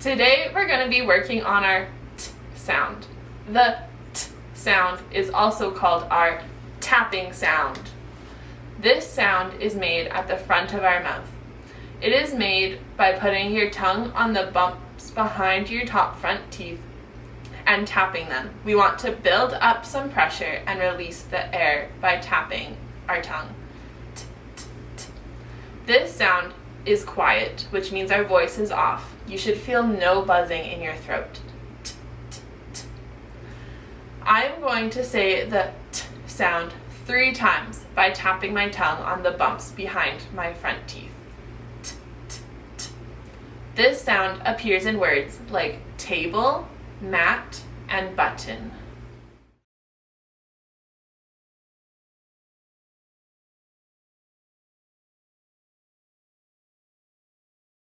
Today we're going to be working on our t sound. The t sound is also called our tapping sound. This sound is made at the front of our mouth. It is made by putting your tongue on the bumps behind your top front teeth and tapping them. We want to build up some pressure and release the air by tapping our tongue. T, t, t. This sound is quiet, which means our voice is off. You should feel no buzzing in your throat. T, t, t. I'm going to say the t sound 3 times by tapping my tongue on the bumps behind my front teeth. T, t, t. This sound appears in words like table, mat, and button.